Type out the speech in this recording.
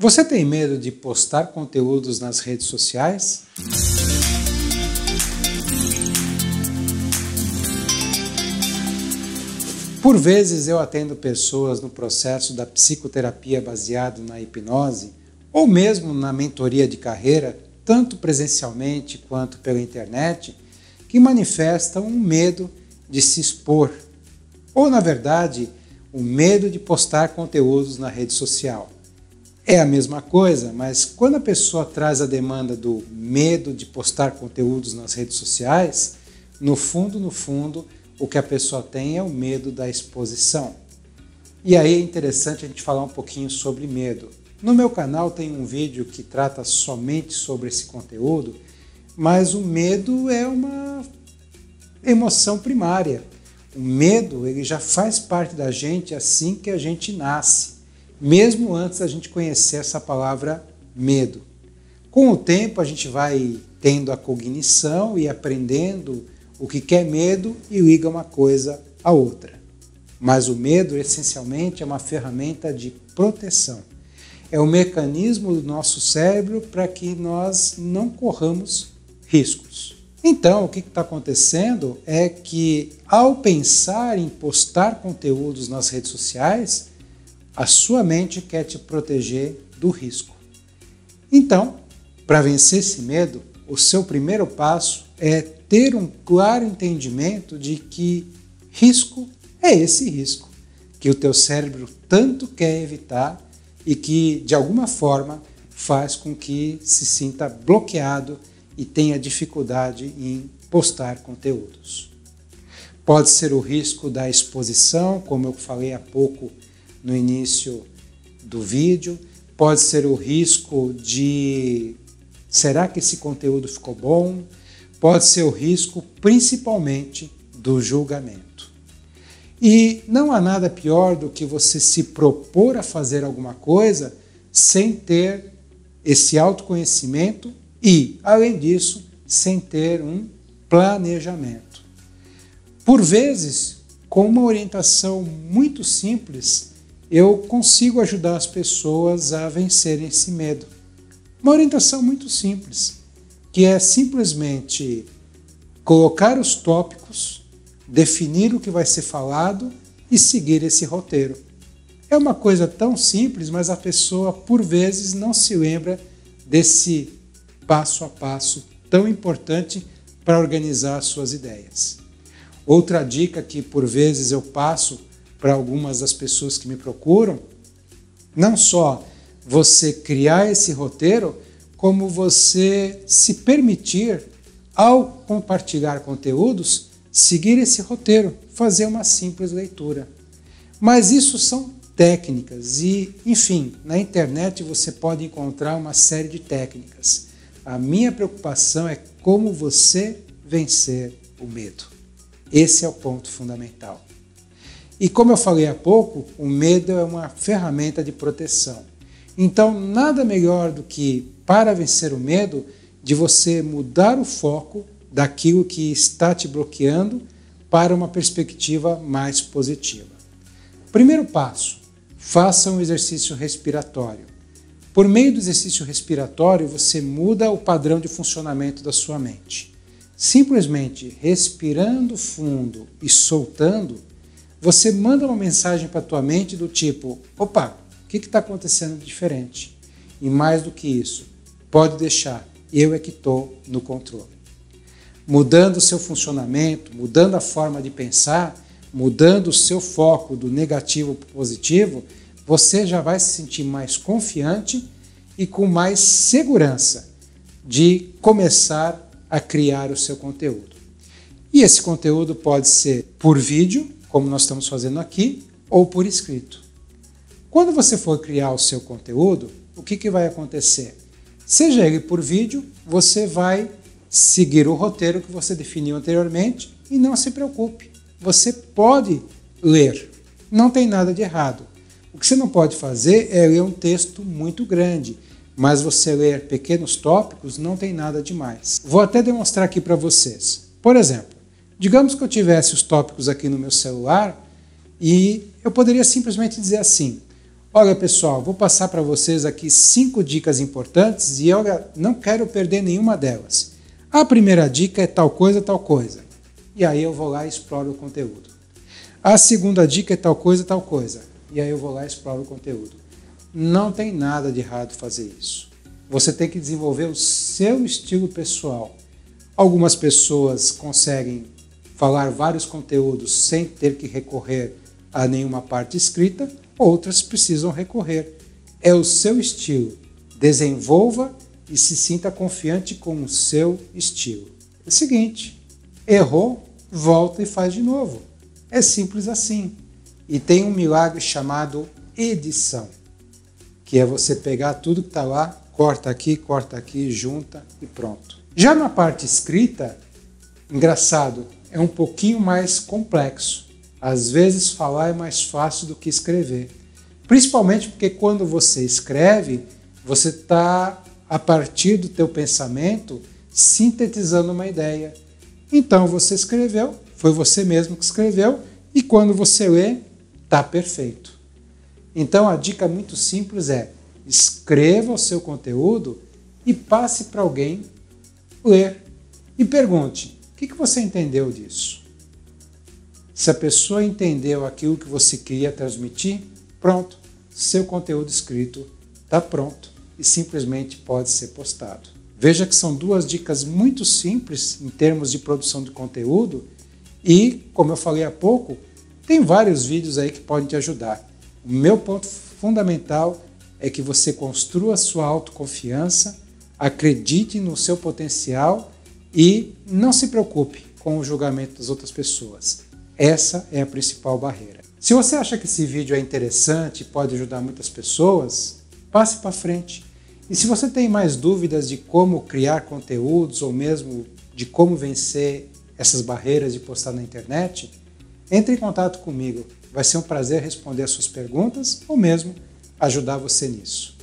Você tem medo de postar conteúdos nas redes sociais? Por vezes eu atendo pessoas no processo da psicoterapia baseado na hipnose ou mesmo na mentoria de carreira, tanto presencialmente quanto pela internet, que manifestam um medo de se expor, ou na verdade, o medo de postar conteúdos na rede social. É a mesma coisa, mas quando a pessoa traz a demanda do medo de postar conteúdos nas redes sociais, no fundo, o que a pessoa tem é o medo da exposição. E aí é interessante a gente falar um pouquinho sobre medo. No meu canal tem um vídeo que trata somente sobre esse conteúdo, mas o medo é uma emoção primária. O medo ele já faz parte da gente assim que a gente nasce, mesmo antes da gente conhecer essa palavra medo. Com o tempo a gente vai tendo a cognição e aprendendo o que é medo e liga uma coisa à outra. Mas o medo essencialmente é uma ferramenta de proteção. É um mecanismo do nosso cérebro para que nós não corramos riscos. Então, o que está acontecendo é que, ao pensar em postar conteúdos nas redes sociais, a sua mente quer te proteger do risco. Então, para vencer esse medo, o seu primeiro passo é ter um claro entendimento de que risco é esse risco, que o teu cérebro tanto quer evitar e que, de alguma forma, faz com que se sinta bloqueado e tenha dificuldade em postar conteúdos. Pode ser o risco da exposição, como eu falei há pouco no início do vídeo, pode ser o risco de será que esse conteúdo ficou bom? Pode ser o risco principalmente do julgamento. E não há nada pior do que você se propor a fazer alguma coisa sem ter esse autoconhecimento e, além disso, sem ter um planejamento. Por vezes, com uma orientação muito simples, eu consigo ajudar as pessoas a vencerem esse medo. Uma orientação muito simples, que é simplesmente colocar os tópicos, definir o que vai ser falado e seguir esse roteiro. É uma coisa tão simples, mas a pessoa, por vezes, não se lembra desse passo a passo tão importante para organizar suas ideias. Outra dica que, por vezes, eu passo para algumas das pessoas que me procuram, não só você criar esse roteiro, como você se permitir, ao compartilhar conteúdos, seguir esse roteiro, fazer uma simples leitura. Mas isso são técnicas e, enfim, na internet você pode encontrar uma série de técnicas. A minha preocupação é como você vencer o medo. Esse é o ponto fundamental. E como eu falei há pouco, o medo é uma ferramenta de proteção. Então, nada melhor do que, para vencer o medo, de você mudar o foco daquilo que está te bloqueando para uma perspectiva mais positiva. Primeiro passo, faça um exercício respiratório. Por meio do exercício respiratório, você muda o padrão de funcionamento da sua mente. Simplesmente respirando fundo e soltando, você manda uma mensagem para a tua mente do tipo, opa, o que está acontecendo de diferente? E mais do que isso, pode deixar, eu é que estou no controle. Mudando o seu funcionamento, mudando a forma de pensar, mudando o seu foco do negativo para o positivo, você já vai se sentir mais confiante e com mais segurança de começar a criar o seu conteúdo. E esse conteúdo pode ser por vídeo, como nós estamos fazendo aqui, ou por escrito. Quando você for criar o seu conteúdo, o que vai acontecer? Seja ele por vídeo, você vai seguir o roteiro que você definiu anteriormente e não se preocupe. Você pode ler, não tem nada de errado. O que você não pode fazer é ler um texto muito grande, mas você ler pequenos tópicos não tem nada demais. Vou até demonstrar aqui para vocês. Por exemplo, digamos que eu tivesse os tópicos aqui no meu celular e eu poderia simplesmente dizer assim, Olha, pessoal, vou passar para vocês aqui 5 dicas importantes e olha, não quero perder nenhuma delas. A primeira dica é tal coisa, e aí eu vou lá e exploro o conteúdo. A segunda dica é tal coisa, e aí eu vou lá e exploro o conteúdo. Não tem nada de errado fazer isso. Você tem que desenvolver o seu estilo pessoal. Algumas pessoas conseguem falar vários conteúdos sem ter que recorrer a nenhuma parte escrita, outras precisam recorrer. É o seu estilo. Desenvolva e se sinta confiante com o seu estilo. É o seguinte, errou, volta e faz de novo. É simples assim. E tem um milagre chamado edição, que é você pegar tudo que está lá, corta aqui, junta e pronto. Já na parte escrita, engraçado, é um pouquinho mais complexo. Às vezes falar é mais fácil do que escrever. Principalmente porque quando você escreve, você está, a partir do teu pensamento, sintetizando uma ideia. Então você escreveu, foi você mesmo que escreveu, e quando você lê, está perfeito. Então a dica muito simples é, escreva o seu conteúdo e passe para alguém ler. E pergunte, o que você entendeu disso? Se a pessoa entendeu aquilo que você queria transmitir, pronto, seu conteúdo escrito está pronto e simplesmente pode ser postado. Veja que são 2 dicas muito simples em termos de produção de conteúdo e, como eu falei há pouco, tem vários vídeos aí que podem te ajudar. O meu ponto fundamental é que você construa sua autoconfiança, acredite no seu potencial e não se preocupe com o julgamento das outras pessoas. Essa é a principal barreira. Se você acha que esse vídeo é interessante e pode ajudar muitas pessoas, passe para frente. E se você tem mais dúvidas de como criar conteúdos ou mesmo de como vencer essas barreiras de postar na internet, entre em contato comigo. Vai ser um prazer responder as suas perguntas ou mesmo ajudar você nisso.